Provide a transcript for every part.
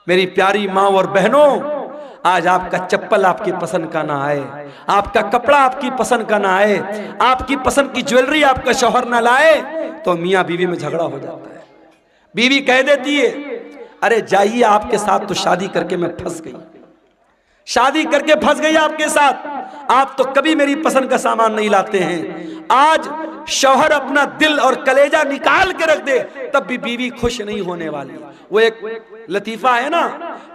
मेरी प्यारी माँ और बहनों, आज आपका चप्पल आपकी पसंद का ना आए, आपका कपड़ा आपकी पसंद का ना आए, आपकी पसंद की ज्वेलरी आपका शौहर ना लाए, तो मियाँ बीवी में झगड़ा हो जाता है। बीवी कह देती है, अरे जाइए, आपके साथ तो शादी करके मैं फंस गई, शादी करके फंस गई आपके साथ, आप तो कभी मेरी पसंद का सामान नहीं लाते हैं। आज शौहर अपना दिल और कलेजा निकाल के रख दे, तब भी बीवी खुश नहीं होने वाली। वो एक लतीफा है ना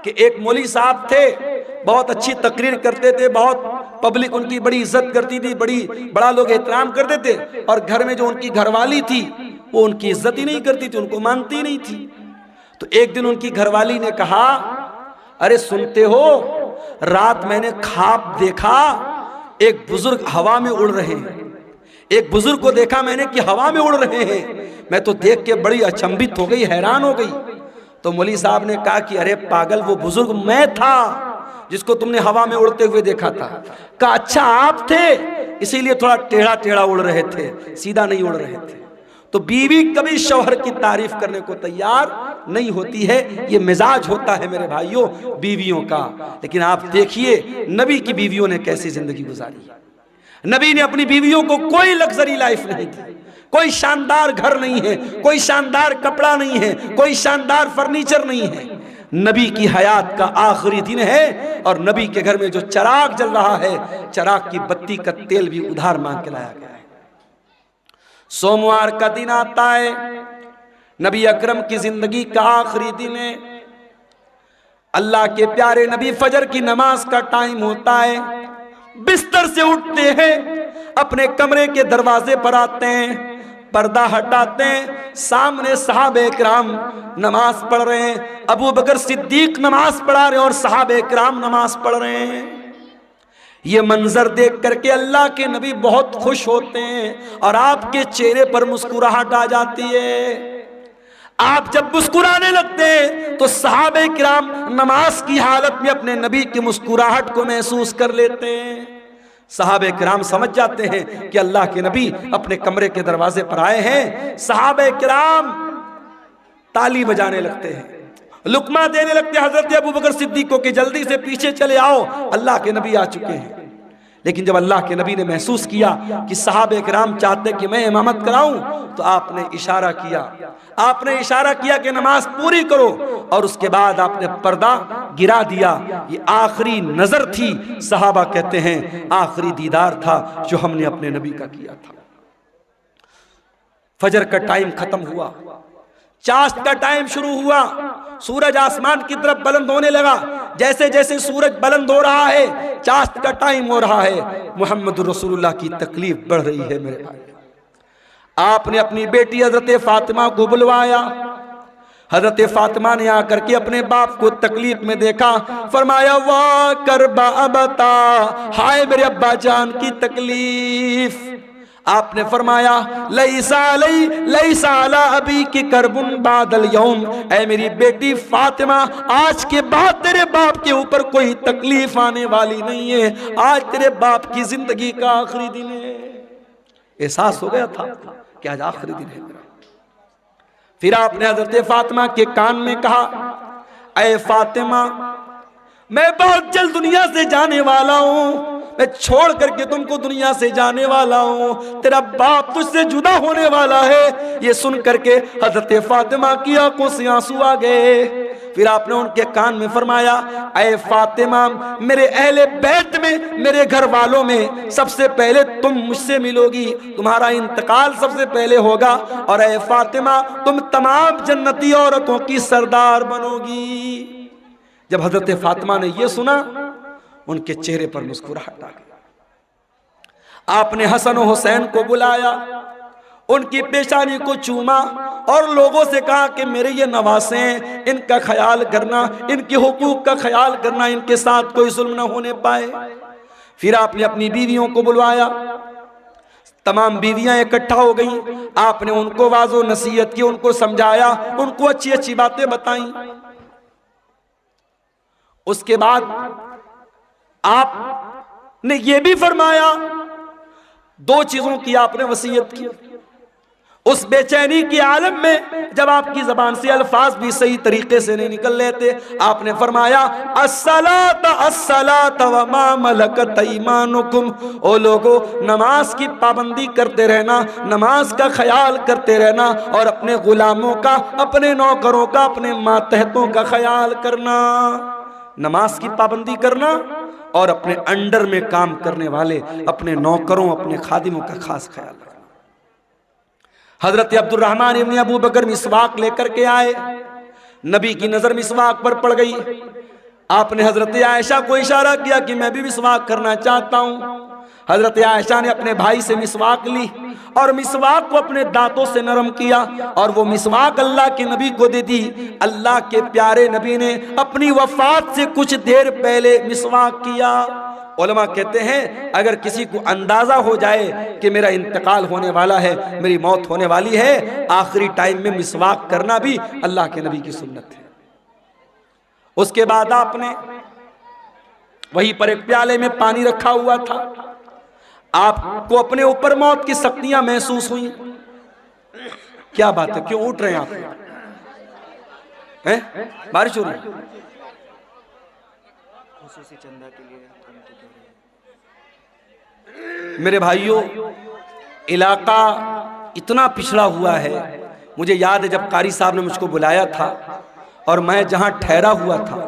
कि एक मौलवी साहब थे, बहुत अच्छी तकरीर करते थे, बहुत पब्लिक उनकी बड़ी इज्जत करती थी, बड़ा लोग एहतराम करते थे, और घर में जो उनकी घरवाली थी वो उनकी इज्जत ही नहीं करती थी, उनको मानती नहीं थी। तो एक दिन उनकी घरवाली ने कहा, अरे सुनते हो, रात मैंने ख्वाब देखा एक बुजुर्ग हवा में उड़ रहे हैं, एक बुजुर्ग को देखा मैंने कि हवा में उड़ रहे हैं। मैं तो देख के बड़ी अचंभित हो गई, हैरान हो गई। तो मौलवी साहब ने कहा कि अरे पागल, वो बुजुर्ग मैं था जिसको तुमने हवा में उड़ते हुए देखा था। कहा अच्छा आप थे, इसीलिए थोड़ा टेढ़ा टेढ़ा उड़ रहे थे, सीधा नहीं उड़ रहे थे। तो बीवी कभी शौहर की तारीफ करने को तैयार नहीं होती है, ये मिजाज होता है मेरे भाइयों बीवियों का। लेकिन आप देखिए नबी की बीवियों ने कैसी जिंदगी गुजारी। नबी ने अपनी बीवियों को कोई लग्जरी लाइफ नहीं दी, कोई शानदार घर नहीं है, कोई शानदार कपड़ा नहीं है, कोई शानदार फर्नीचर नहीं है। नबी की हयात का आखिरी दिन है और नबी के घर में जो चिराग जल रहा है, चिराग की बत्ती का तेल भी उधार मांग के लाया गया है। सोमवार का दिन आता है, नबी अकरम की जिंदगी का आखिरी दिन है। अल्लाह के प्यारे नबी फजर की नमाज का टाइम होता है, बिस्तर से उठते हैं, अपने कमरे के दरवाजे पर आते हैं, पर्दा हटाते हैं, सामने सहाबे किराम नमाज पढ़ रहे हैं, अबू बकर सिद्दीक नमाज पढ़ा रहे हैं और सहाबे किराम नमाज पढ़ रहे हैं। ये मंजर देख करके अल्लाह के नबी बहुत खुश होते हैं और आपके चेहरे पर मुस्कुराहट आ जाती है। आप जब मुस्कुराने लगते हैं तो सहाबे किराम नमाज की हालत में अपने नबी की मुस्कुराहट को महसूस कर लेते हैं। सहाबे किराम समझ जाते हैं कि अल्लाह के नबी अपने कमरे के दरवाजे पर आए हैं। सहाबे किराम ताली बजाने लगते हैं, लुकमा देने लगते हैं हजरत अबू बकर सिद्दीक को कि जल्दी से पीछे चले आओ, अल्लाह के नबी आ चुके हैं। लेकिन जब अल्लाह के नबी ने महसूस किया कि सहाबे किराम चाहते कि मैं इमामत कराऊं, तो आपने इशारा किया कि नमाज पूरी करो, और उसके बाद आपने पर्दा गिरा दिया। ये आखिरी नजर थी, सहाबा कहते हैं आखिरी दीदार था जो हमने अपने नबी का किया था। फजर का टाइम खत्म हुआ, चाश्त का टाइम शुरू हुआ, सूरज आसमान की तरफ बुलंद होने लगा। जैसे जैसे सूरज बुलंद हो रहा है, चाश्त का टाइम हो रहा है, मोहम्मद रसूलुल्लाह की तकलीफ बढ़ रही है मेरे भाई। आपने अपनी बेटी हजरत फातिमा को बुलवाया। हजरत फातिमा ने आकर के अपने बाप को तकलीफ में देखा, फरमाया वाह करबा अबता, हाय मेरे अब्बा जान की तकलीफ। आपने फरमाया लईसा अला अबी की करबुन बादल यौम, ऐ मेरी बेटी फातिमा, आज के बाद तेरे बाप के ऊपर कोई तकलीफ आने वाली नहीं है, आज तेरे बाप की जिंदगी का आखिरी दिन है। एहसास हो गया था कि आज आखिरी दिन है मेरा। फिर आपने हजरत फातिमा के कान में कहा, ऐ फातिमा, मैं बहुत जल्द दुनिया से जाने वाला हूं, मैं छोड़ करके तुमको दुनिया से जाने वाला हूं, तेरा बाप तुझसे जुदा होने वाला है। ये सुन करके हजरत फातिमा की आंखों से आंसू आ गए। फिर आपने उनके कान में फरमाया, ऐ फातिमा, मेरे अहले बैत में, मेरे घर वालों में सबसे पहले तुम मुझसे मिलोगी, तुम्हारा इंतकाल सबसे पहले होगा, और ऐ फातिमा, तुम तमाम जन्नती औरतों की सरदार बनोगी। जब हजरत फातिमा ने यह सुना, उनके चेहरे पर मुस्कुराहट आ गई। आपने हसन और हुसैन को बुलाया, उनकी पेशानी को चूमा और लोगों से कहा कि मेरे ये नवासे हैं, इनका ख्याल करना, इनके हुकूक का ख्याल करना, इनके साथ कोई जुल्म न होने पाए। फिर आपने अपनी बीवियों को बुलवाया, तमाम बीवियां इकट्ठा हो गई। आपने उनको वाजो नसीहत की, उनको समझाया, उनको अच्छी अच्छी बातें बताई। उसके बाद आपने ये भी फरमाया, दो चीजों की आपने वसीयत की। उस बेचैनी की आलम में जब आपकी जबान से अल्फाज भी सही तरीके से नहीं निकल लेते, आपने फरमाया अस्सलात अस्सलात व मा मलकत ईमानुकुम, ओ लोगो नमाज की पाबंदी करते रहना, नमाज का ख्याल करते रहना और अपने गुलामों का, अपने नौकरों का, अपने मातहतों का ख्याल करना। नमाज की पाबंदी करना और अपने अंडर में काम करने वाले अपने नौकरों, अपने खादिमों का खास ख्याल रखना। हजरत अब्दुर्रहमान इब्न अबू बकर मिसवाक लेकर के आए, नबी की नजर मिसवाक पर पड़ गई। आपने हजरत आयशा को इशारा किया कि मैं भी मिसवाक करना चाहता हूं। हजरत आयशा ने अपने भाई से मिसवाक ली और मिसवाक को अपने दांतों से नरम किया और वो मिसवाक अल्लाह के नबी को दे दी। अल्लाह के प्यारे नबी ने अपनी वफात से कुछ देर पहले मिसवाक किया। उलमा कहते हैं अगर किसी को अंदाजा हो जाए कि मेरा इंतकाल होने वाला है, मेरी मौत होने वाली है, आखिरी टाइम में मिसवाक करना भी अल्लाह के नबी की सुन्नत है। उसके बाद आपने वहीं पर एक प्याले में पानी रखा हुआ था। आपको अपने ऊपर मौत की सख्तियां महसूस हुई। क्या बात है, क्यों उठ रहे हैं आप? हैं? बारिश हो रही है? चंदा के लिए मेरे भाइयों, इलाका इतना पिछड़ा हुआ है। मुझे याद है जब कारी साहब ने मुझको बुलाया था और मैं जहां ठहरा हुआ था,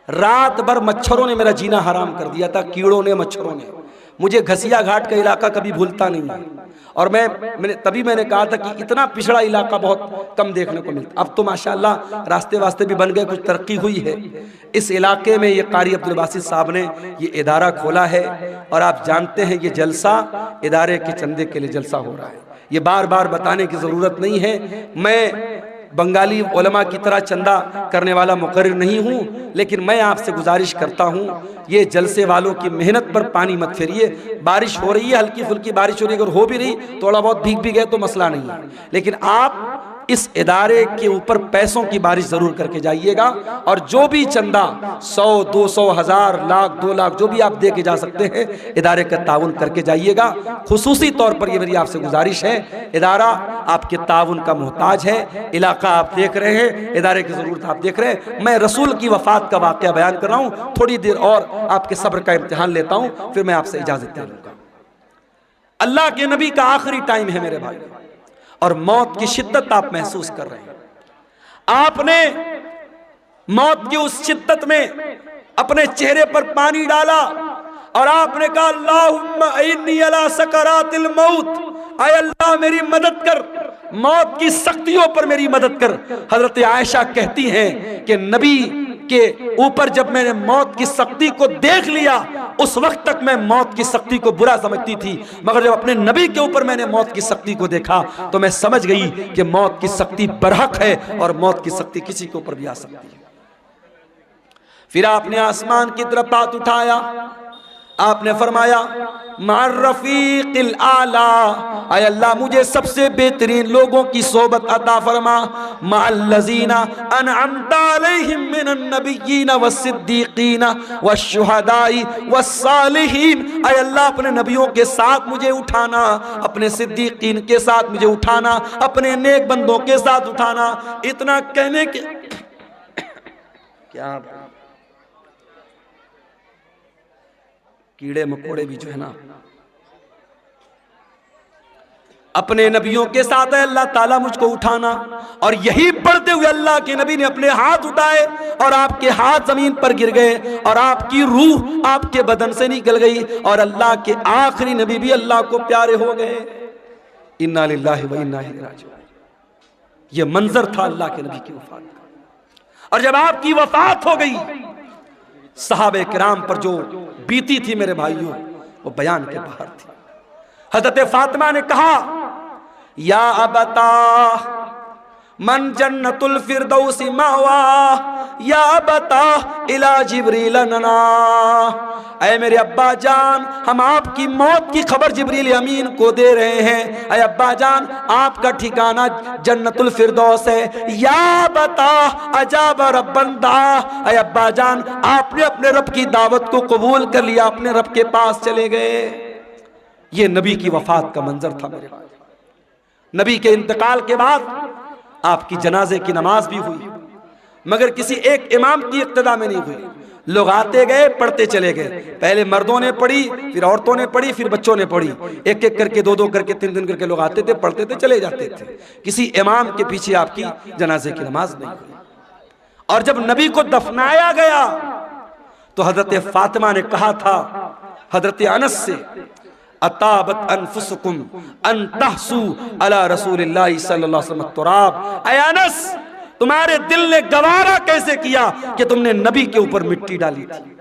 रात भर मच्छरों ने मेरा जीना हराम कर दिया था, कीड़ों ने, मच्छरों ने। मुझे घसिया घाट का इलाका कभी भूलता नहीं है और मैंने कहा था कि इतना पिछड़ा इलाका बहुत कम देखने को मिलता। अब तो माशाअल्लाह रास्ते वास्ते भी बन गए, कुछ तरक्की हुई है। इस इलाके में ये कारी अब्दुल बासित साहब ने ये इदारा खोला है और आप जानते हैं ये जलसा इदारे के चंदे के लिए जलसा हो रहा है। ये बार बार बताने की ज़रूरत नहीं है। मैं बंगाली उलमा की तरह चंदा करने वाला मुकर्रिर नहीं हूँ, लेकिन मैं आपसे गुजारिश करता हूँ ये जलसे वालों की मेहनत पर पानी मत फेरिए। बारिश हो रही है, हल्की फुल्की बारिश हो रही है, अगर हो भी रही थोड़ा बहुत भीग भी गए तो मसला नहीं है, लेकिन आप इस इदारे के ऊपर पैसों की बारिश जरूर करके जाइएगा और जो भी चंदा 100, 200, 1000, लाख, 2 लाख जो भी आप दे के जा सकते हैं, इदारे का ताउन करके जाइएगा। खुसूसी तौर पर ये मेरी आपसे गुजारिश है, इदारा आपके ताउन का मोहताज है। इलाका आप देख रहे हैं, इदारे की जरूरत आप देख रहे हैं। मैं रसूल की वफात का वाकया बयान कर रहा हूँ, थोड़ी देर और आपके सब्र का इम्तिहान लेता हूँ, फिर मैं आपसे इजाजत दे लूंगा। अल्लाह के नबी का आखिरी टाइम है मेरे भाई, और मौत की शिद्दत आप महसूस कर रहे हैं। आपने मौत की उस शिद्दत में अपने चेहरे पर पानी डाला और आपने कहा अल्लाहुम्मा इन्नी अला सकरातिल मौत, आय अल्लाह मेरी मदद कर, मौत की सख्तियों पर मेरी मदद कर। हजरत आयशा कहती हैं कि नबी के ऊपर जब मैंने मौत की सख्ती को देख लिया, उस वक्त तक मैं मौत की सख्ती को बुरा समझती थी, मगर जब अपने नबी के ऊपर मैंने मौत की सख्ती को देखा तो मैं समझ गई कि मौत की सख्ती बरहक है और मौत की सख्ती किसी के ऊपर भी आ सकती है। फिर आपने आसमान की तरफ हाथ उठाया, आपने फरमाया मार रफीक़िल आला, आय अल्लाह मुझे सबसे बेहतरीन लोगों की सोबत अता फरमा, मअल्लज़ीना अनअमता अलैहिम मिनन नबिय्यीन वस्सिद्दीक़ीन वश्शुहदाई वस्सालिहीन। आय अल्लाह अपने नबियों के साथ मुझे उठाना, अपने सिद्दीक़ीन के साथ मुझे उठाना, अपने नेक बंदों के साथ उठाना। इतना कहने के क्या कीड़े मकोड़े भी जो है ना अपने नबियों के साथ है, अल्लाह ताला मुझको उठाना। और यही पढ़ते हुए अल्लाह के नबी ने अपने हाथ उठाए और आपके हाथ जमीन पर गिर गए और आपकी रूह आपके बदन से निकल गई और अल्लाह के आखिरी नबी भी अल्लाह को प्यारे हो गए। इन्ना लिल्लाहि व इन्ना इलैहि राजिऊन। ये मंजर था अल्लाह के नबी की वफात का। और जब आपकी वफात हो गई, सहाबे किराम पर जो बीती थी मेरे भाइयों, वो बयान के बाहर थी। हजरत फातिमा ने कहा या अबता मन जन्नतुल फिरदौसी मावा, या अबता इला जिब्रील नना। ऐ मेरे अब्बा जान, हम आपकी मौत की खबर जिब्रील अमीन को दे रहे हैं। ऐ अब्बा जान, आपका ठिकाना जन्नतुल फिरदौस है। या बता अजाब रब्बंदा, ऐ अब्बा जान आपने अपने रब की दावत को कबूल कर लिया, अपने रब के पास चले गए। ये नबी की वफात का मंजर था मेरे भाई। नबी के इंतकाल के बाद आपकी जनाजे की नमाज भी हुई, मगर किसी एक इमाम की इक्तदा में नहीं हुई। लोग आते गए, पढ़ते चले गए। पहले मर्दों ने पढ़ी, फिर औरतों ने पढ़ी, फिर बच्चों ने पढ़ी। एक एक करके, दो दो करके, तीन तीन करके लोग आते थे, पढ़ते थे, चले जाते थे। किसी इमाम के पीछे आपकी जनाजे की नमाज नहीं हुई। और जब नबी को दफनाया गया तो हजरत फातिमा ने कहा था हजरत अनस से, अताबत अनफुसकुम अन तहसू अला रसूलिल्लाह सल्लल्लाहु अलैहि वसल्लम तुराब। ऐ अनस, तुम्हारे दिल ने गवारा कैसे किया कि तुमने नबी के ऊपर मिट्टी डाली थी।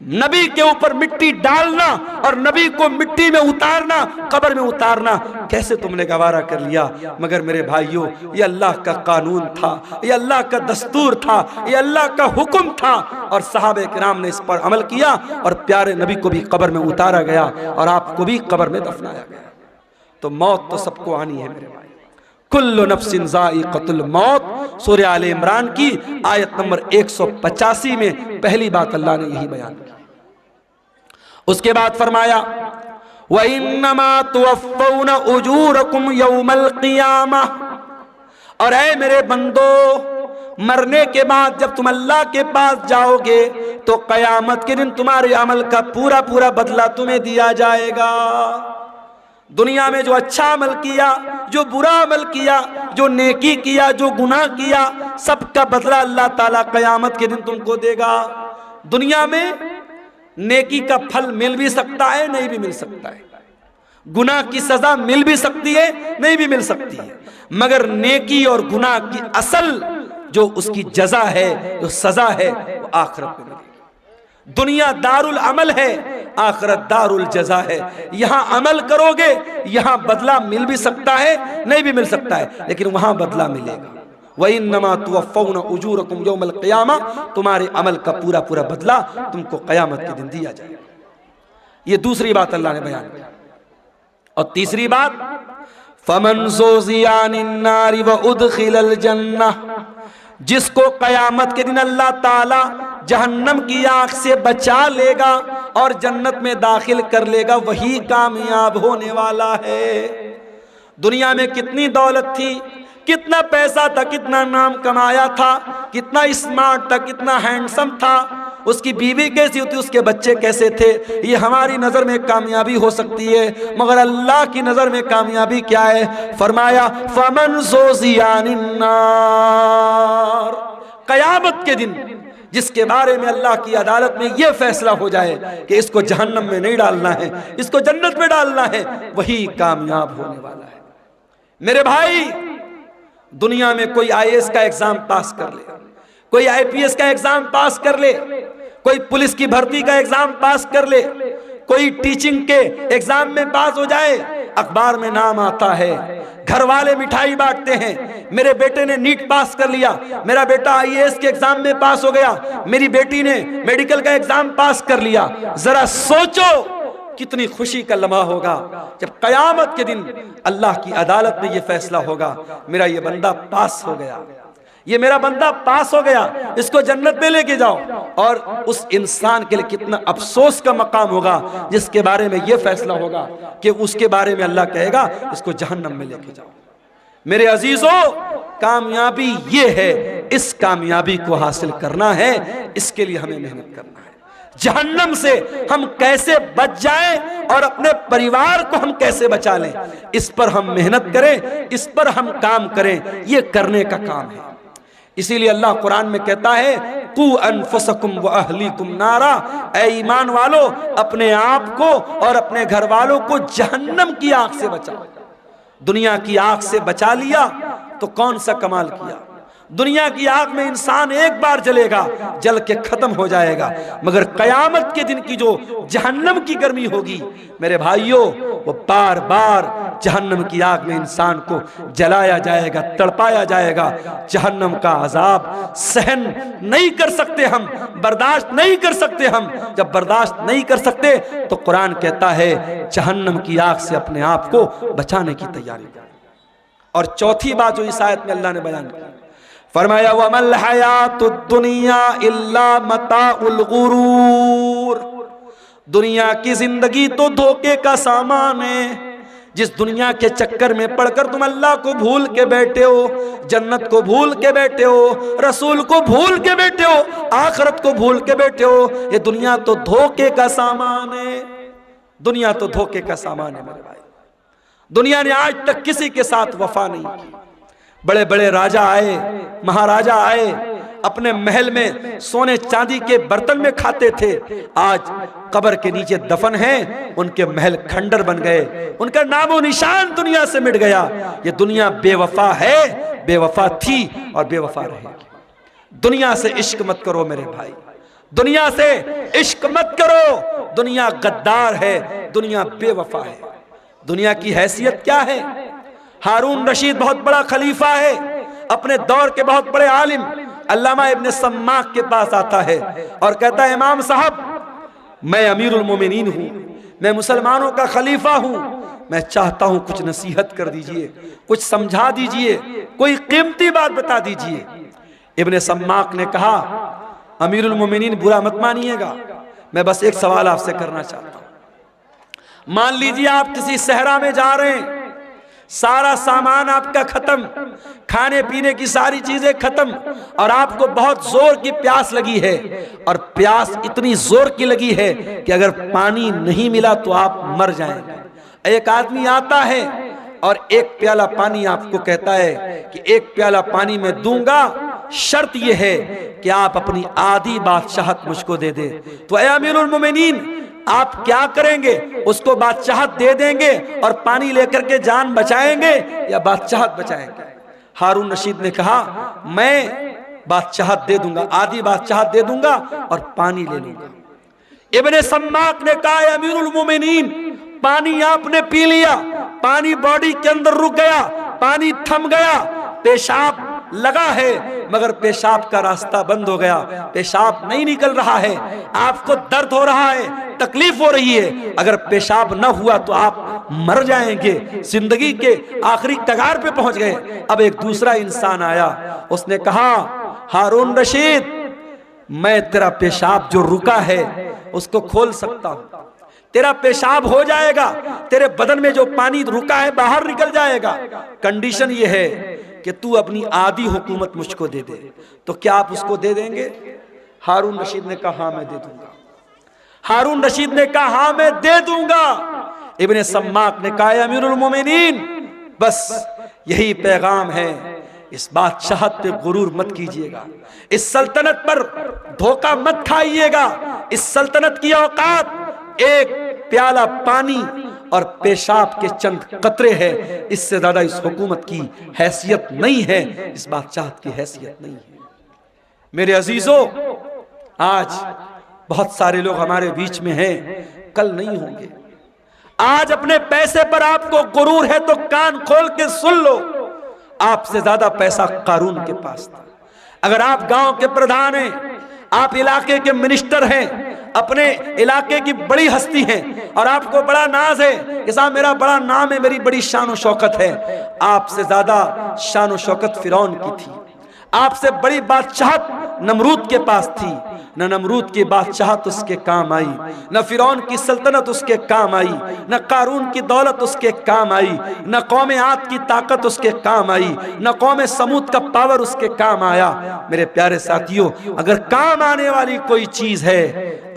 नबी के ऊपर मिट्टी डालना और नबी को मिट्टी में उतारना, कब्र में उतारना, कैसे तुमने गवारा कर लिया। मगर मेरे भाइयों, ये अल्लाह का कानून था, ये अल्लाह का दस्तूर था, ये अल्लाह का हुक्म था, और सहाबे किराम ने इस पर अमल किया और प्यारे नबी को भी कब्र में उतारा गया और आपको भी कब्र में दफनाया गया। तो मौत तो सबको आनी है मेरे भाई। कुल्लु नफ्सिन ज़ाइक़तुल मौत, सूरह आले इमरान की आयत नंबर 185 में पहली बात अल्लाह ने यही बयान की। उसके बाद फरमाया, व इन्नमा तुवफ़्फ़ौना उजूरकुम यौमल क़ियामह, और ऐ मेरे बंदो, मरने के बाद जब तुम अल्लाह के पास जाओगे तो क़यामत के दिन तुम्हारे अमल का पूरा पूरा बदला तुम्हें दिया जाएगा। दुनिया में जो अच्छा अमल किया, जो बुरा अमल किया, जो नेकी किया, जो गुनाह किया, सबका बदला अल्लाह ताला क़यामत के दिन तुमको देगा। दुनिया में नेकी का फल मिल भी सकता है, नहीं भी मिल सकता है। गुनाह की सजा मिल भी सकती है, नहीं भी मिल सकती है। मगर नेकी और गुनाह की असल जो उसकी जजा है, जो सजा है, वो आखिरत में मिलेगी। दुनिया दारुल अमल है, आखिरत दारुल जजा है। यहाँ अमल करोगे, यहाँ बदला मिल भी सकता है, नहीं भी मिल सकता है, लेकिन वहां बदला मिलेगा। वइन्नमा तुवफ़्फ़ौना उजूरकुम यौमल क़ियामा, तुम्हारे अमल का पूरा पूरा बदला तुमको क़यामत के दिन दिया जाएगा। ये दूसरी बात अल्लाह ने बयान की। और तीसरी बात, फमन ज़ुज़िया अनिन नारि व उदखिलल जन्नह, जिसको क़यामत के दिन अल्लाह ताला जहन्नम की आग से बचा लेगा और जन्नत में दाखिल कर लेगा, वही कामयाब होने वाला है। दुनिया में कितनी दौलत थी, कितना पैसा था, कितना नाम कमाया था, कितना स्मार्ट था, कितना हैंडसम था, उसकी बीवी कैसी होती, उसके बच्चे कैसे थे, ये हमारी नज़र में कामयाबी हो सकती है, मगर अल्लाह की नज़र में कामयाबी क्या है? फरमाया, फमन ज़ुज़िया अनिन नार, क़यामत के दिन जिसके बारे में अल्लाह की अदालत में यह फैसला हो जाए कि इसको जहन्नम में नहीं डालना है, इसको जन्नत में डालना है, वही कामयाब होने वाला है। मेरे भाई, दुनिया में कोई आईएएस का एग्जाम पास कर ले, कोई आईपीएस का एग्जाम पास कर ले, कोई पुलिस की भर्ती का एग्जाम पास कर ले, कोई टीचिंग के एग्जाम में पास हो जाए, अखबार में नाम आता है, घर वाले मिठाई बांटते हैं, मेरे बेटे ने नीट पास कर लिया, मेरा बेटा आईएएस के एग्जाम में पास हो गया, मेरी बेटी ने मेडिकल का एग्जाम पास कर लिया। जरा सोचो कितनी खुशी का लम्हा होगा जब क़यामत के दिन अल्लाह की अदालत में ये फैसला होगा, मेरा ये बंदा पास हो गया, ये मेरा बंदा पास हो गया, इसको जन्नत में लेके जाओ। और उस इंसान के लिए कितना अफसोस का मकाम होगा जिसके बारे में ये फैसला होगा कि उसके बारे में अल्लाह कहेगा इसको जहन्नम में लेके जाओ। मेरे अजीजों, कामयाबी ये है, इस कामयाबी को हासिल करना है, इसके लिए हमें मेहनत करना है। जहन्नम से हम कैसे बच जाएं और अपने परिवार को हम कैसे बचा लें, इस पर हम मेहनत करें, इस पर हम काम करें, ये करने का काम है। इसीलिए अल्लाह कुरान में कहता है, कू अनफुसकुम व अहलीकुम नारा, ऐ ईमान वालो, अपने आप को और अपने घर वालों को जहन्नम की आग से बचाओ। दुनिया की आग से बचा लिया तो कौन सा कमाल किया। दुनिया की आग में इंसान एक बार जलेगा, जल के खत्म हो जाएगा, मगर कयामत के दिन की जो जहन्नम की गर्मी होगी मेरे भाइयों, वो बार बार जहन्नम की आग में इंसान को जलाया जाएगा, तड़पाया जाएगा। जहन्नम का अजाब सहन नहीं कर सकते हम, बर्दाश्त नहीं कर सकते हम। जब बर्दाश्त नहीं कर सकते तो कुरान कहता है जहन्नम की आग से अपने आप को बचाने की तैयारी। और चौथी बात जो इस आयत में अल्लाह ने बयान की, फरमाया वमल हयातुद दुनिया इल्ला मताउल गुरूर, दुनिया की जिंदगी तो धोखे का सामान है, जिस दुनिया के चक्कर में पड़कर तुम अल्लाह को भूल के बैठे हो, जन्नत को भूल के बैठे हो, रसूल को भूल के बैठे हो, आखिरत को भूल के बैठे हो। ये दुनिया तो धोखे का सामान है, दुनिया तो धोखे का सामान है मेरे भाई। दुनिया ने आज तक किसी के साथ वफा नहीं की। बड़े बड़े राजा आए, महाराजा आए, अपने महल में सोने चांदी के बर्तन में खाते थे, आज कब्र के नीचे दफन हैं, उनके महल खंडर बन गए, उनका नामो निशान दुनिया से मिट गया। ये दुनिया बेवफा है, बेवफा थी और बेवफा रहेगी। दुनिया से इश्क मत करो मेरे भाई, दुनिया से इश्क मत करो। दुनिया गद्दार है, दुनिया बेवफा है। दुनिया की हैसियत क्या है? हारून रशीद बहुत बड़ा खलीफा है, अपने दौर के बहुत बड़े आलिम अल्लामा इब्न सम्माक के पास आता है और कहता है, इमाम साहब, मैं अमीरुल मोमिनीन हूँ, मैं मुसलमानों का खलीफा हूँ, मैं चाहता हूँ कुछ नसीहत कर दीजिए, कुछ समझा दीजिए, कोई कीमती बात बता दीजिए। इब्न सम्माक ने कहा, अमीरुल मोमिनीन बुरा मत मानिएगा, मैं बस एक सवाल आपसे करना चाहता हूँ। मान लीजिए आप किसी सहरा में जा रहे हैं, सारा सामान आपका खत्म, खाने पीने की सारी चीजें खत्म, और आपको बहुत जोर की प्यास लगी है, और प्यास इतनी जोर की लगी है कि अगर पानी नहीं मिला तो आप मर जाएंगे। एक आदमी आता है और एक प्याला पानी आपको कहता है कि एक प्याला पानी मैं दूंगा, शर्त यह है कि आप अपनी आधी बादशाहत मुझको दे दे। तो ऐ अमीरुल मोमिनीन, आप क्या करेंगे? उसको बादशाहत दे देंगे और पानी लेकर के जान बचाएंगे या बादशाहत बचाएंगे? हारून रशीद ने कहा, मैं बादशाहत दे दूंगा, आधी बादशाहत दे दूंगा और पानी ले लूंगा। इब्ने सम्माक ने कहा, अमीरुल मोमिनीन, पानी आपने पी लिया, पानी बॉडी के अंदर रुक गया, पानी थम गया, पेशाब लगा है मगर पेशाब का रास्ता बंद हो गया, पेशाब नहीं निकल रहा है, आपको दर्द हो रहा है, तकलीफ हो रही है, अगर पेशाब न हुआ तो आप मर जाएंगे, जिंदगी के आखिरी कगार पे पहुंच गए। अब एक दूसरा इंसान आया, उसने कहा, हारून रशीद, मैं तेरा पेशाब जो रुका है उसको खोल सकता हूं, तेरा पेशाब हो जाएगा, तेरे बदन में जो पानी रुका है बाहर निकल जाएगा। कंडीशन ये है कि तू अपनी आधी हुकूमत मुझको दे दे। तो क्या आप उसको दे देंगे? हारून रशीद ने कहा, हाँ मैं दे दूंगा। हारून रशीद ने कहा, हाँ मैं दे दूंगा। इब्ने सम्माक ने कहा, अमीरुल मोमिनीन, बस यही पैगाम है, इस बादशाहत पे गुरूर मत कीजिएगा, इस सल्तनत पर धोखा मत खाइएगा। इस सल्तनत की औकात एक प्याला पानी और पेशाब के चंद कतरे है, इससे ज्यादा इस हुकूमत की हैसियत नहीं है, इस बादशाहत की हैसियत नहीं है। मेरे अजीजों, आज बहुत सारे लोग हमारे बीच में हैं, कल नहीं होंगे। आज अपने पैसे पर आपको गुरूर है तो कान खोल के सुन लो, आपसे ज्यादा पैसा कारून के पास था। अगर आप गांव के प्रधान हैं, आप इलाके के मिनिस्टर हैं, अपने इलाके की बड़ी हस्ती हैं और आपको बड़ा नाज है कि साहब मेरा बड़ा नाम है, मेरी बड़ी शान और शौकत है, आपसे ज्यादा शान और शौकत फिरौन की थी, आपसे बड़ी बादशाहत नमरूद के पास थी, न नमरूद की बादशाहत उसके काम आई, न फिरौन की सल्तनत उसके काम आई, न कारून की दौलत उसके काम आई, न कौम आद की ताकत उसके काम आई, न कौम समूद का पावर उसके काम आया। मेरे प्यारे साथियों, अगर काम आने वाली कोई चीज है,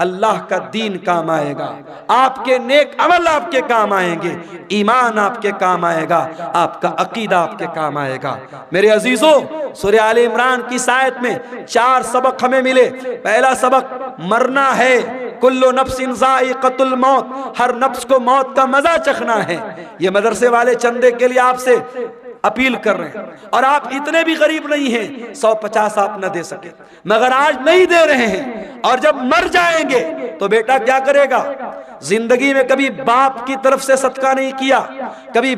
अल्लाह का दीन काम आएगा, आपके नेक अमल आपके काम आएंगे, ईमान आपके काम आएगा, आपका अकीदा आपके काम आएगा। मेरे अजीजों, सूरह आले इमरान की आयत में 4 सबक हमें मिले। पहला सबक, मरना है, कुल्लु नफ्सिन ज़ाइक़तुल मौत, हर नफ्स को मौत का मजा चखना है। ये मदरसे वाले चंदे के लिए आपसे अपील कर रहे हैं, और आप इतने भी गरीब नहीं हैं 150 आप न दे सके, मगर आज नहीं दे रहे हैं, और जब मर जाएंगे तो बेटा क्या करेगा? जिंदगी में कभी बाप की तरफ से सदका नहीं किया, कभी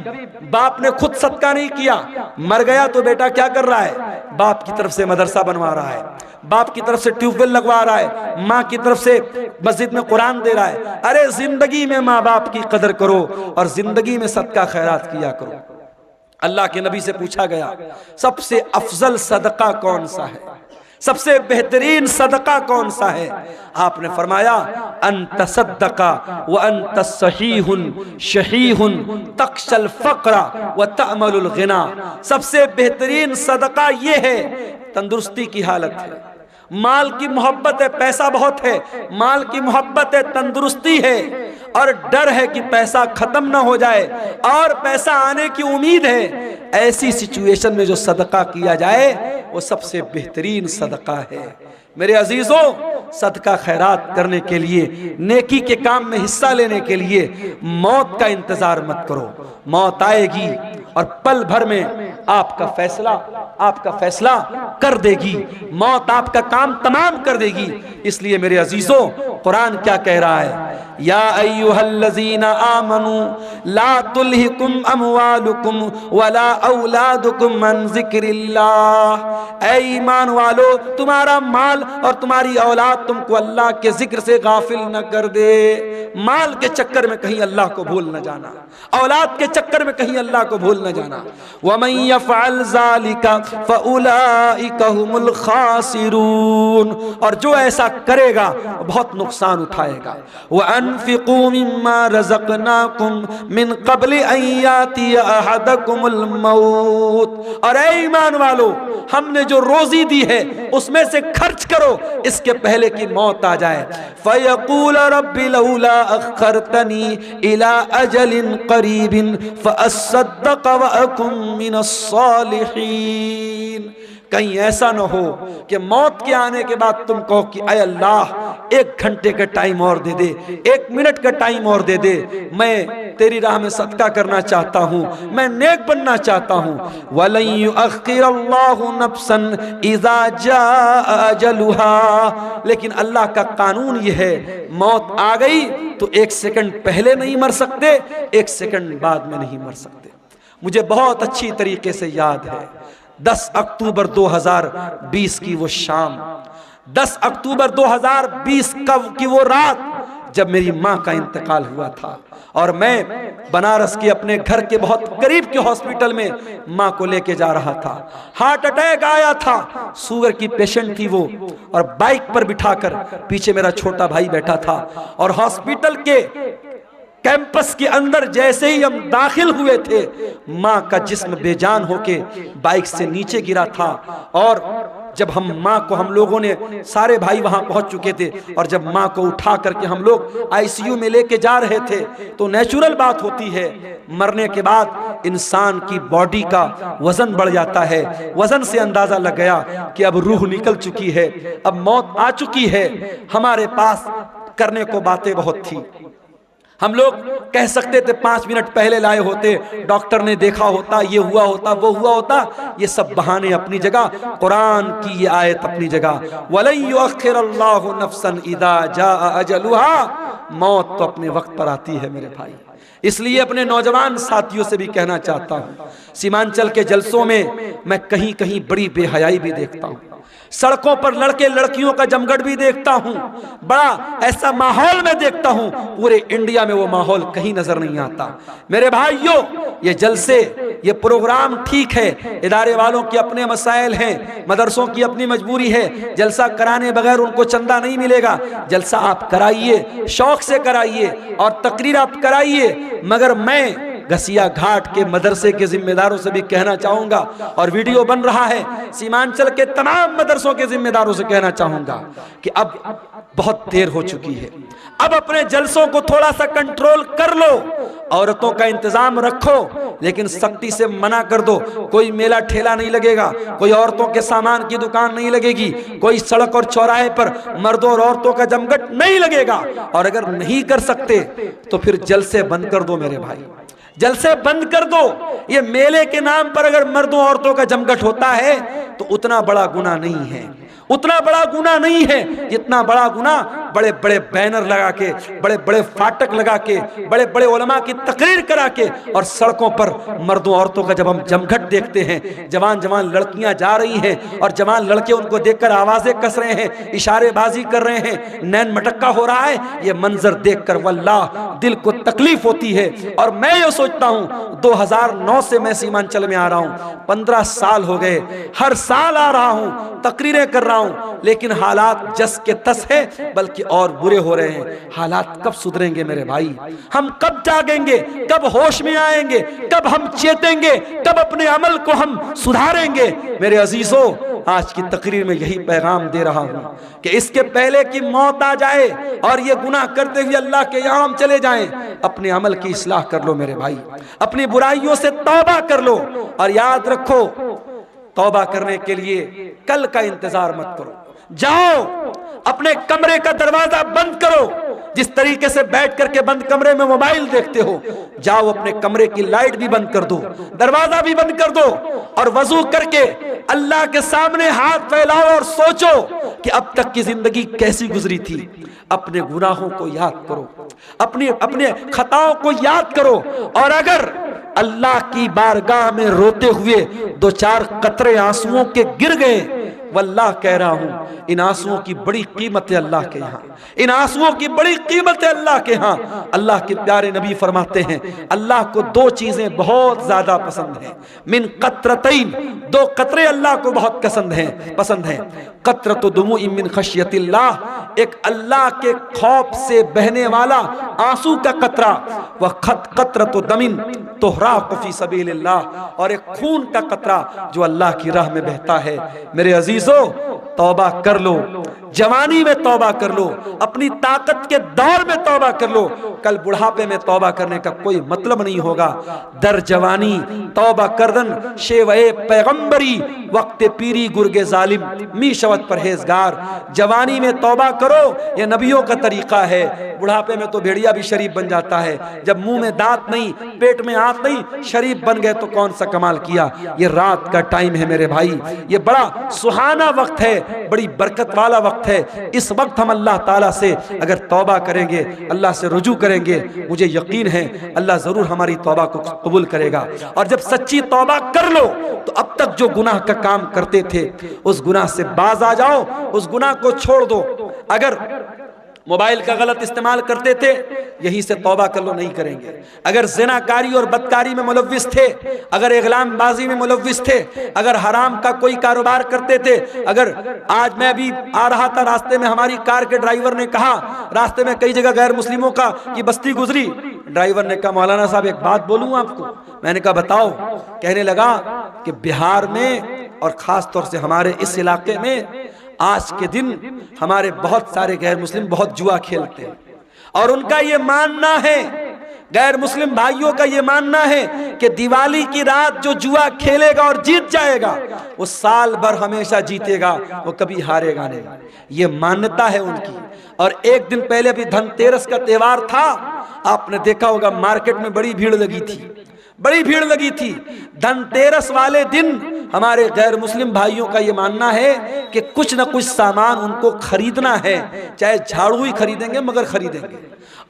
बाप ने खुद सदका नहीं किया, मर गया तो बेटा क्या कर रहा है? बाप की तरफ से मदरसा बनवा रहा है, बाप की तरफ से ट्यूबवेल लगवा रहा है, माँ की तरफ से मस्जिद में कुरान दे रहा है। अरे जिंदगी में माँ बाप की कदर करो और जिंदगी में सदका खैरात किया करो। अल्लाह के नबी से पूछा गया, सबसे अफजल सदका कौन सा है? सबसे बेहतरीन सदका कौन सा है? आपने फरमाया अंत सद्दका व अंत सहीहुन शहीहुन तक्शल फक्रा व तअमलुल गिना। सबसे बेहतरीन सदका ये है, तंदुरुस्ती की हालत है, माल की मोहब्बत है, पैसा बहुत है, माल की मोहब्बत है, तंदुरुस्ती है और डर है कि पैसा खत्म ना हो जाए और पैसा आने की उम्मीद है। ऐसी सिचुएशन में जो सदका किया जाए वो सबसे बेहतरीन सदका है। मेरे अजीजों, सदका खैरात करने के लिए, नेकी के काम में हिस्सा लेने के लिए मौत का इंतजार मत करो। मौत आएगी और पल भर में आपका फैसला कर देगी। मौत आपका काम तमाम कर देगी। इसलिए मेरे अजीजों, कुरान क्या कह रहा है? या अय्युहल्लज़ीना आमनू ला तुल्हिकुम अमवालुकुम वला औलादुकुम अन ज़िक्रिल्लाह। ऐ ईमान वालो, तुम्हारा माल और तुम्हारी औलाद तुमको अल्लाह के जिक्र से गाफिल न कर दे। माल के चक्कर में कहीं अल्लाह को भूल न जाना, औलाद के चक्कर में कहीं अल्लाह को भूल न जाना। वमन यफ़अल ज़ालिका फ़उलाइका हुमुल खासिरून। और जो ऐसा करेगा बहुत नुकसान उठाएगा। व अनफ़िक़ू मिम्मा रज़क़नाकुम मिन क़ब्ल अन यातिया अहदकुमुल मौत। और ऐ ईमान वालो, हमने जो रोजी दी है उसमें से खर्च करो इसके पहले कि मौत आ जाए। फ़यक़ूल रब्बि लौला अख़रतनी इला अजलिन क़रीबिन फ़अस्सद्दक़ व अकुन मिनस्सालिहीन। कहीं ऐसा न हो कि मौत के आने के बाद तुम कहो कि अय अल्लाह, 1 घंटे का टाइम और दे दे, 1 मिनट का टाइम और दे दे, मैं तेरी राह में सदका करना चाहता हूँ, मैं नेक बनना चाहता हूँ। वलन युअख्खिरल्लाहु नफ्सन इज़ा जाअ अजलुहा। लेकिन अल्लाह का कानून ये है, मौत आ गई तो 1 सेकंड पहले नहीं मर सकते, 1 सेकंड बाद में नहीं मर सकते। मुझे बहुत अच्छी तरीके से याद है 10 अक्टूबर 2020 की वो शाम, 10 अक्टूबर 2020 की वो रात जब मेरी माँ का इंतकाल हुआ था और मैं बनारस के अपने घर के बहुत करीब के हॉस्पिटल में माँ को लेके जा रहा था। हार्ट अटैक आया था, शुगर की पेशेंट थी वो, और बाइक पर बिठाकर पीछे मेरा छोटा भाई बैठा था। और हॉस्पिटल के कैंपस के अंदर जैसे ही हम दाखिल हुए थे, माँ का जिस्म बेजान होके बाइक से नीचे गिरा था। और जब हम लोगों ने सारे भाई वहां पहुंच चुके थे, और जब माँ को उठा करके हम लोग आईसीयू में लेके जा रहे थे, तो नेचुरल बात होती है, मरने के बाद इंसान की बॉडी का वजन बढ़ जाता है। वजन से अंदाजा लग गया कि अब रूह निकल चुकी है, अब मौत आ चुकी है। हमारे पास करने को बातें बहुत थी। हम लोग कह सकते थे 5 मिनट पहले लाए होते, डॉक्टर ने देखा होता, ये हुआ होता, वो हुआ होता। ये सब बहाने अपनी जगह, कुरान की ये आयत अपनी जगह। वलन युअख्खिरल्लाहु नफ्सन इज़ा जाअ अजलुहा। मौत तो अपने वक्त पर आती है मेरे भाई। इसलिए अपने नौजवान साथियों से भी कहना चाहता हूँ, सीमांचल के जलसों में मैं कहीं कहीं बड़ी बेहयाई भी देखता हूँ, सड़कों पर लड़के लड़कियों का जमघट भी देखता हूं, बड़ा ऐसा माहौल में देखता हूं। पूरे इंडिया में वो माहौल कहीं नजर नहीं आता। मेरे भाइयों, ये जलसे, ये प्रोग्राम ठीक है, इदारे वालों के अपने मसाइल हैं, मदरसों की अपनी मजबूरी है। जलसा कराने बगैर उनको चंदा नहीं मिलेगा। जलसा आप कराइए, शौक से कराइए और तकरीर आप कराइए, मगर मैं घसिया घाट के मदरसे के जिम्मेदारों से भी कहना चाहूंगा, और वीडियो बन रहा है, सीमांचल के तमाम मदरसों के जिम्मेदारों से कहना चाहूंगा कि अब बहुत देर हो चुकी है। अब अपने जलसों को थोड़ा सा कंट्रोल कर लो, औरतों का इंतजाम रखो, लेकिन सख्ती से मना कर दो। कोई मेला ठेला नहीं लगेगा, कोई औरतों के सामान की दुकान नहीं लगेगी, कोई सड़क और चौराहे पर मर्दों और औरतों का जमघट नहीं लगेगा। और अगर नहीं कर सकते तो फिर जलसे बंद कर दो मेरे भाई, जलसे बंद कर दो। ये मेले के नाम पर अगर मर्दों औरतों का जमघट होता है तो उतना बड़ा गुनाह नहीं है, उतना बड़ा गुनाह नहीं है जितना बड़ा गुनाह बड़े बड़े बैनर लगा के, बड़े बड़े फाटक लगा के, बड़े बड़े उलमा की तकरीर करा के, और सड़कों पर मर्दों औरतों का जब हम जमघट देखते हैं, जवान जवान लड़कियां जा रही हैं और जवान लड़के उनको देखकर आवाजें कस रहे हैं, इशारेबाजी कर रहे हैं, नैन मटक्का हो रहा है, ये मंजर देखकर वल्लाह दिल को तकलीफ होती है। और मैं ये सोचता हूं 2009 से मैं सीमांचल में आ रहा हूं, 15 साल हो गए, हर साल आ रहा हूं, तकरीरें कर रहा हूं, लेकिन हालात जस के तस है, बल्कि और बुरे हो रहे हैं। हालात कब सुधरेंगे मेरे भाई? हम कब जागेंगे? कब होश में आएंगे? कब हम चेतेंगे? कब अपने अमल को हम सुधारेंगे? मेरे अजीजों, आज की तकरीर में यही पैगाम दे रहा हूं कि इसके पहले कि मौत आ जाए और ये गुनाह करते हुए अल्लाह के यहाँ हम चले जाएं, अपने अमल की इस्लाह कर लो मेरे भाई, अपनी बुराइयों से तौबा कर लो। और याद रखो, तौबा करने के लिए कल का इंतजार मत करो, जाओ अपने कमरे का दरवाजा बंद करो। जिस तरीके से बैठ करके बंद कमरे में मोबाइल देखते हो, जाओ अपने कमरे की लाइट भी बंद कर दो, दरवाजा भी बंद कर दो, और वजू करके अल्लाह के सामने हाथ फैलाओ और सोचो कि अब तक की जिंदगी कैसी गुजरी थी। अपने गुनाहों को याद करो, अपने खताओं को याद करो, और अगर अल्लाह की बारगाह में रोते हुए 2-4 कतरे आंसुओं के गिर गए, वल्लाह कह रहा हूं, इन आंसुओं की बड़ी कीमत है अल्लाह के यहाँ, इन आंसुओं की बड़ी कीमत है अल्लाह के यहाँ। अल्लाह के प्यारे नबी फरमाते हैं, अल्लाह को 2 चीजें बहुत ज्यादा पसंद हैं, मिन कतरतैन, 2 कतरे अल्लाह को बहुत पसंद हैं। कतरतु दुमूइ मिन खशियतिल्लाह, एक अल्लाह के खौफ से बहने वाला आंसू का कतरा, वह कतरतु दमिन तुहराक़ु फी सबीलिल्लाह, और एक खून का कतरा जो अल्लाह की राह में बहता है। मेरे अजीजों, तौबा कर लो, जवानी में तौबा कर लो, अपनी ताकत के दौर में तौबा कर लो। कल बुढ़ापे में तौबा करने का कोई मतलब नहीं होगा। दर जवानी तौबा करदन शेवे पैगंबरी, वक्त पीरी गुर्गे जालिम मी शवत परहेजगार। जवानी में तौबा करो, ये नबियों का तरीका है। बुढ़ापे में तो भेड़िया भी शरीफ बन जाता है, जब मुंह में दांत नहीं, पेट में आंत नहीं, शरीफ बन गए तो कौन सा कमाल किया। ये रात का टाइम है मेरे भाई, ये बड़ा सुहाना वक्त है, बड़ी बरकत वाला वक्त है। इस वक्त हम अल्लाह ताला से अगर तौबा करेंगे, अल्लाह से रुजू करेंगे, मुझे यकीन है अल्लाह जरूर हमारी तौबा को कबूल करेगा। और जब सच्ची तौबा कर लो तो अब तक जो गुनाह का काम करते थे उस गुनाह से बाज आ जाओ, उस गुनाह को छोड़ दो। अगर मोबाइल का गलत इस्तेमाल करते थे, यहीं से तौबा कर लो, नहीं करेंगे। अगर ज़िनाकारी और बदकारी में मुलव्विस थे, अगर इग़लामबाजी में मुलव्विस थे, अगर हराम का कोई कारोबार करते थे, अगर आज मैं भी आ रहा था, रास्ते में हमारी कार के ड्राइवर ने कहा, रास्ते में कई जगह गैर मुस्लिमों का की बस्ती गुजरी, ड्राइवर ने कहा मौलाना साहब एक बात बोलूँ आपको। मैंने कहा बताओ। कहने लगा कि बिहार में और ख़ास तौर से हमारे इस इलाके में आज के दिन हमारे बहुत सारे गैर मुस्लिम बहुत जुआ खेलते हैं, और उनका ये मानना है, गैर मुस्लिम भाइयों का ये मानना है कि दिवाली की रात जो जुआ खेलेगा और जीत जाएगा वो साल भर हमेशा जीतेगा, वो कभी हारेगा नहीं। ये मान्यता है उनकी। और एक दिन पहले भी धनतेरस का त्योहार था, आपने देखा होगा मार्केट में बड़ी भीड़ लगी थी, बड़ी भीड़ लगी थी। धनतेरस वाले दिन हमारे गैर मुस्लिम भाइयों का ये मानना है कि कुछ न कुछ सामान उनको खरीदना है, चाहे झाड़ू ही खरीदेंगे मगर खरीदेंगे।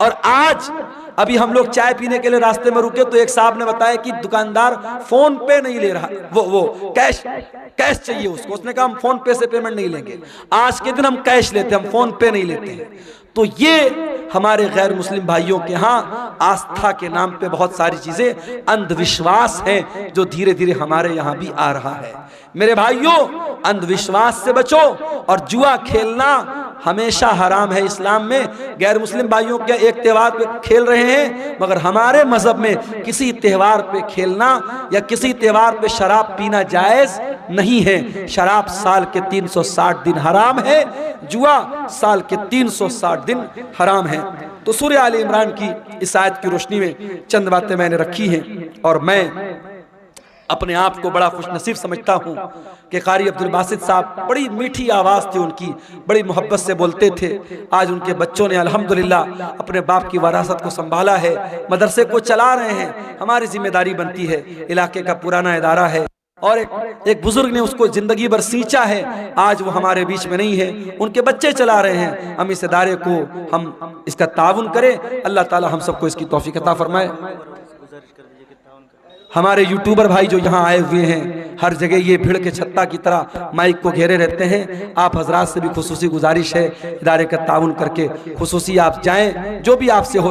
और आज अभी हम लोग चाय पीने के लिए रास्ते में रुके तो एक साहब ने बताया कि दुकानदार फोन पे नहीं ले रहा, वो कैश चाहिए उसको। उसने कहा हम फोन पे से पेमेंट नहीं लेंगे, आज के दिन हम कैश लेते हैं, हम फोन पे नहीं लेते हैं। तो ये हमारे गैर मुस्लिम भाइयों के यहाँ आस्था के नाम पे बहुत सारी चीजें अंधविश्वास हैं जो धीरे धीरे हमारे यहाँ भी आ रहा है। मेरे भाइयों, अंधविश्वास से बचो। और जुआ खेलना हमेशा हराम है इस्लाम में। गैर मुस्लिम भाइयों के एक त्यौहार पे खेल रहे हैं, मगर हमारे मजहब में किसी त्यौहार पे खेलना या किसी त्यौहार पे शराब पीना जायज नहीं है। शराब साल के 360 दिन हराम है, जुआ साल के 360 दिन हराम है। तो सूरह आले इमरान की इस आयत की रोशनी में चंद बातें मैंने रखी हैं, और मैं अपने आप को बड़ा खुशनसीब समझता हूँ कि कारी अब्दुल बासित साहब, बड़ी मीठी आवाज़ थी उनकी, बड़ी मोहब्बत से बोलते थे। आज उनके बच्चों ने अल्हम्दुलिल्लाह अपने बाप की वरासत को संभाला है, मदरसे को चला रहे हैं। हमारी जिम्मेदारी बनती है, इलाके का पुराना इदारा है, और एक बुजुर्ग ने उसको जिंदगी भर सींचा है, आज वो हमारे बीच में नहीं है, उनके बच्चे चला रहे हैं। हम इस इदारे को हम इसका ताउन करें। अल्लाह ताला हम सबको इसकी तौफीक अता फरमाए। हमारे यूट्यूबर भाई जो यहाँ आए हुए हैं, हर जगह ये भीड़ के छत्ता की तरह माइक को घेरे रहते हैं, आप हजरात से भी खुसूसी गुजारिश है, इदारे का ताउन करके खुसूसी आप जाएं, जो भी आपसे हो